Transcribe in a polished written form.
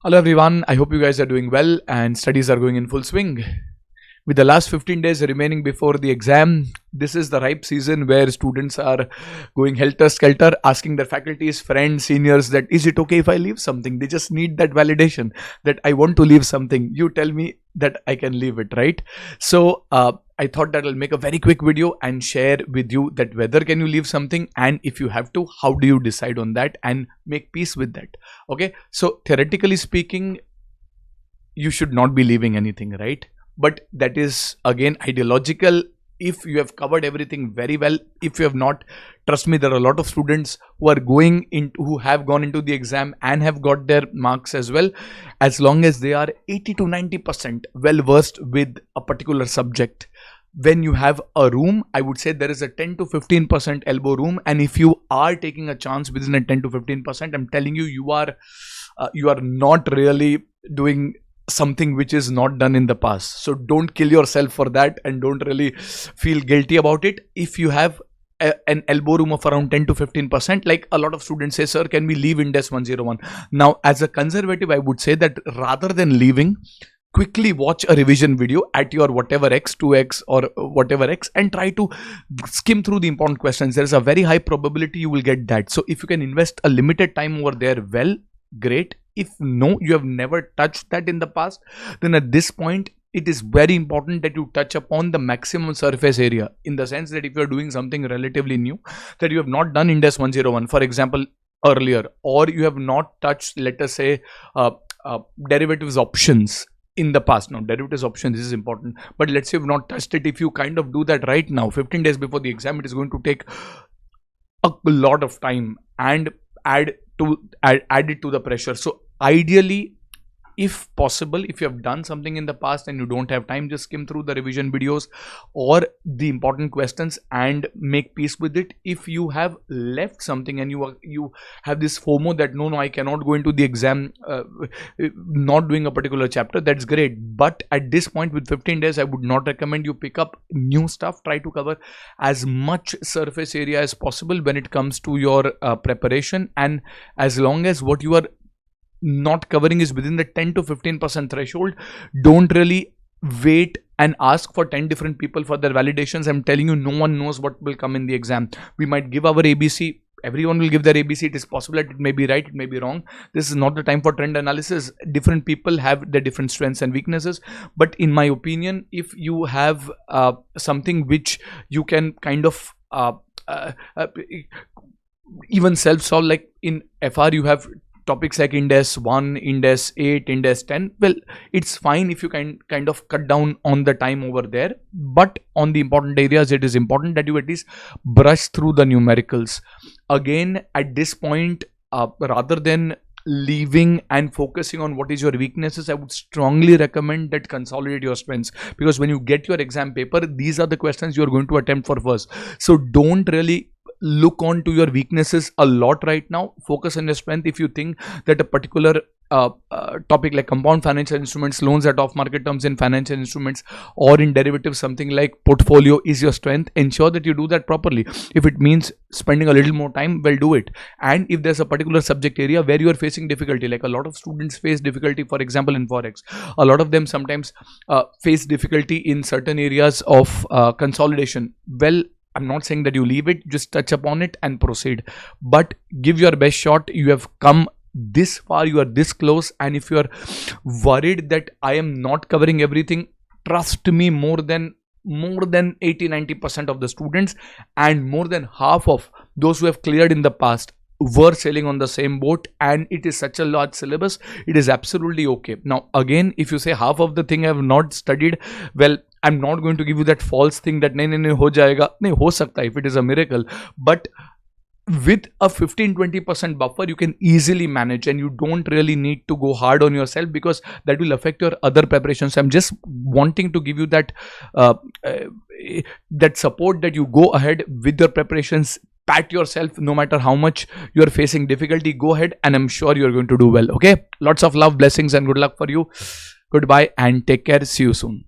Hello everyone, I hope you guys are doing well and studies are going in full swing. With the last 15 days remaining before the exam, this is the ripe season where students are going helter-skelter, asking their faculties, friends, seniors that is it okay if I leave something? They just need that validation that I want to leave something. You tell me that I can leave it, right? So I thought that I'll make a very quick video and share with you that whether can you leave something, and if you have to, how do you decide on that and make peace with that. Okay, so theoretically speaking, you should not be leaving anything, right? But that is again ideological. If you have covered everything very well, if you have not, trust me, there are a lot of students who are who have gone into the exam and have got their marks as well, as long as they are 80 to 90% well versed with a particular subject. When you have a room, I would say there is a 10 to 15% elbow room, and if you are taking a chance within a 10 to 15%, I'm telling you, you are not really doing something which is not done in the past. So don't kill yourself for that and don't really feel guilty about it. If you have an elbow room of around 10 to 15%, like a lot of students say, sir, can we leave Indes 101? Now, as a conservative, I would say that rather than leaving, quickly watch a revision video at your whatever x, 2x or whatever x, and try to skim through the important questions. There is a very high probability you will get that. So if you can invest a limited time over there, well, great. If no, you have never touched that in the past, then at this point, it is very important that you touch upon the maximum surface area, in the sense that if you are doing something relatively new that you have not done Indes 101, for example, earlier, or you have not touched, let us say, derivatives options in the past. Now, derivatives options, this is important, but let's say you have not touched it. If you kind of do that right now, 15 days before the exam, it is going to take a lot of time and add it to the pressure. So ideally, if possible, if you have done something in the past and you don't have time, just skim through the revision videos or the important questions and make peace with it. If you have left something and you have this FOMO that no, I cannot go into the exam not doing a particular chapter, that's great. But at this point, with 15 days, I would not recommend you pick up new stuff. Try to cover as much surface area as possible when it comes to your preparation, and as long as what you are not covering is within the 10 to 15% threshold, don't really wait and ask for 10 different people for their validations. I'm telling you, no one knows what will come in the exam. We might give our ABC, everyone will give their ABC. It is possible that it may be right, it may be wrong. This is not the time for trend analysis. Different people have their different strengths and weaknesses, but in my opinion, if you have something which you can kind of even self-solve, like in FR you have topics like Indes 1, Indes 8, Indes 10. Well, it's fine if you can kind of cut down on the time over there, but on the important areas, it is important that you at least brush through the numericals. Again, at this point, rather than leaving and focusing on what is your weaknesses, I would strongly recommend that consolidate your strengths, because when you get your exam paper, these are the questions you are going to attempt for first. So don't really look on to your weaknesses a lot right now. Focus on your strength. If you think that a particular topic like compound financial instruments, loans at off market terms in financial instruments, or in derivatives, something like portfolio is your strength, ensure that you do that properly. If it means spending a little more time, well, do it. And if there's a particular subject area where you are facing difficulty, like a lot of students face difficulty, for example, in Forex, a lot of them sometimes face difficulty in certain areas of consolidation. Well, I'm not saying that you leave it, just touch upon it and proceed, but give your best shot. You have come this far, you are this close, and if you are worried that I am not covering everything, trust me, more than 80-90% of the students and more than half of those who have cleared in the past were sailing on the same boat, and it is such a large syllabus, it is absolutely okay. Now again, if you say half of the thing I have not studied, well, I'm not going to give you that false thing that nahi ho jayega. Nahi ho sakta if it is a miracle, but with a 15-20% buffer, you can easily manage, and you don't really need to go hard on yourself, because that will affect your other preparations. I'm just wanting to give you that that support, that you go ahead with your preparations. Pat yourself, no matter how much you are facing difficulty, go ahead, and I'm sure you're going to do well. Okay, lots of love, blessings, and good luck for you. Goodbye and take care. See you soon.